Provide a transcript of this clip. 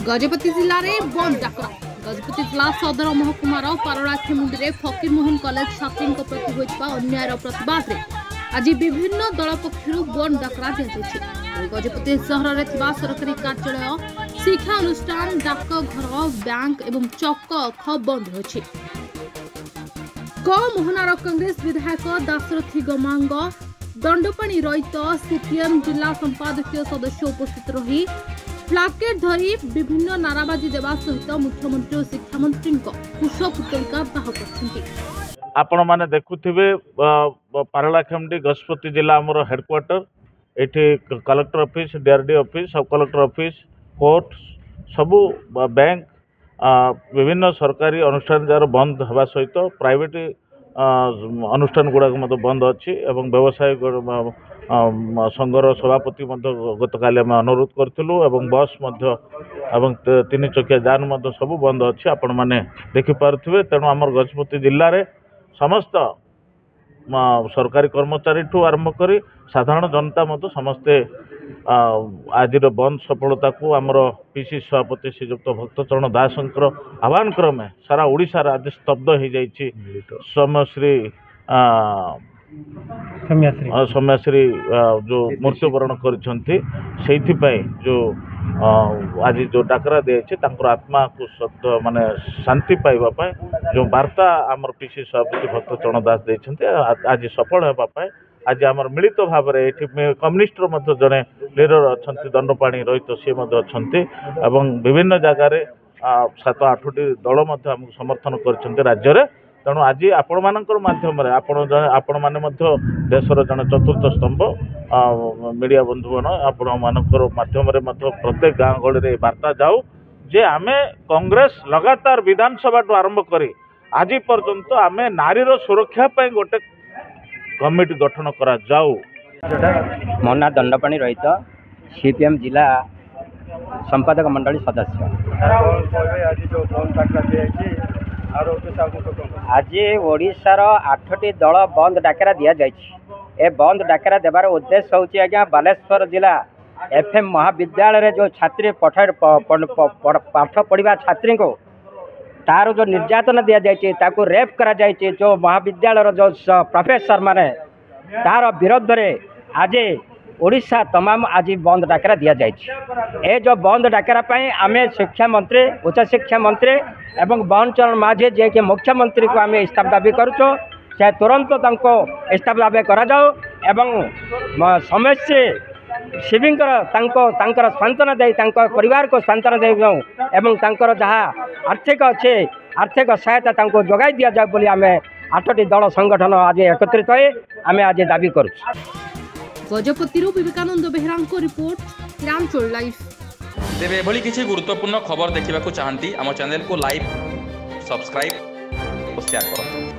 गजपति जिले में बंद डाकरा। गजपति जिला सदर महकुमार पारलाखेमुंडी फकीर मोहन कॉलेज छात्री प्रति होता अन्यायर प्रतिवाद में आज विभिन्न दल पक्षर बंद डाकरा दिखाई। गजपति सहर में सरकारी कार्यालय, शिक्षा अनुष्ठान, डाकघर, बैंक एवं चक अख बंद रही। मोहनार कांग्रेस विधायक दाशरथी गमांग, दंडपाणी रईत सीपीएम जिला संपादकीय सदस्य उपस्थित रही प्लाकेट धरी विभिन्न नाराबाजी देवा सहित मुख्यमंत्री और शिक्षा मंत्री कुशपुतलिका बाह कर। आपण माने देखुथिबे पारलाखेमुंडी गजपति जिला आमर हेडक्वार्टर एठी कलेक्टर ऑफिस, डीआरडी ऑफिस, सब कलेक्टर ऑफिस, कोर्ट सबू बैंक विभिन्न सरकारी अनुष्ठान जार बंद हवा सहित प्राइवेट अनुष्ठान गुड़ाक बंद अच्छी एवं व्यवसाय संघर सभापति गतकाली आम अनुरोध करूँ बस एवं 3 चकिया जान सब बंद अच्छी आपण मैंने देखिपे। तेणु आम गजपति जिले में समस्त सरकारी कर्मचारी ठू आरंभ कर साधारण जनता समस्ते आज बंद सफलता को आमर पीसी सभापति श्रीजुक्त भक्तचरण दासंकर आह्वान क्रमे सारा ओडिशा आज स्तब्ध हो जाइए। सौम्याश्री जो मृत्युवरण करछंती जो आज जो डाकरा दिए आत्मा को सत्य माने शांति पाइबा जो वार्ता आमर पीसी सभापति भक्तचरण दास देते आज सफल होगापाई आज आमर मिलित भाव में कम्युनिस्टर जड़े लीडर अच्छा दंडपाणी रईत सी अच्छा विभिन्न जगार 7-8टी दल आमको समर्थन कर राज्य में। तेणु आज आपण माध्यम आपण मैंने देशर जड़े चतुर्थ स्तंभ मीडिया बंधुगण आपण माध्यम प्रत्येक गाँ गहली वार्ता जाऊ जे आम कांग्रेस लगातार विधानसभा आरंभ कर आज पर्यंत आम नारीर सुरक्षा गोटे कमिटी गठन करा जाऊ। मोना दंडपाणी रहित सीपीएम जिला संपादक मंडली सदस्य। आज ओडिशार 8टी दल बंद डाकरा दि जाए। बंद डाकरा देवार उद्देश्य हूँ आज्ञा बालेश्वर जिला एफएम महाविद्यालय जो छात्री पाठ पढ़ा छात्री को तार जो निर्यातना दि जाए रेप करा जाए जो महाविद्यालय जो प्रोफेसर माने तार विरोध में आज ओडिशा तमाम आज बंद डाकरा दि जाए। जो बंद डाकरा आम शिक्षा मंत्री, उच्च शिक्षा मंत्री एवं बहनचरण माझी जे कि मुख्यमंत्री को आम इस्ताफ दाबी करुचु से तुरंत इस्ताफ दाबी करा जाओ एवं समस्या शिविंकर सांत्वना दे परिवार को सांत्वना दे एवं जहाँ आर्थिक अच्छे आर्थिक सहायता जोगाई दि जाए बोली आम 8टी दल संगठन आज एकत्रित हो आम आज दाबी कर। गजपति विवेकानंद बेहरा रिपोर्ट, रामचोल लाइव। तेरे एभली किसी गुरुत्वपूर्ण खबर देखा चाहती आम चैनल को लाइक, सब्सक्राइब और शेयर करो।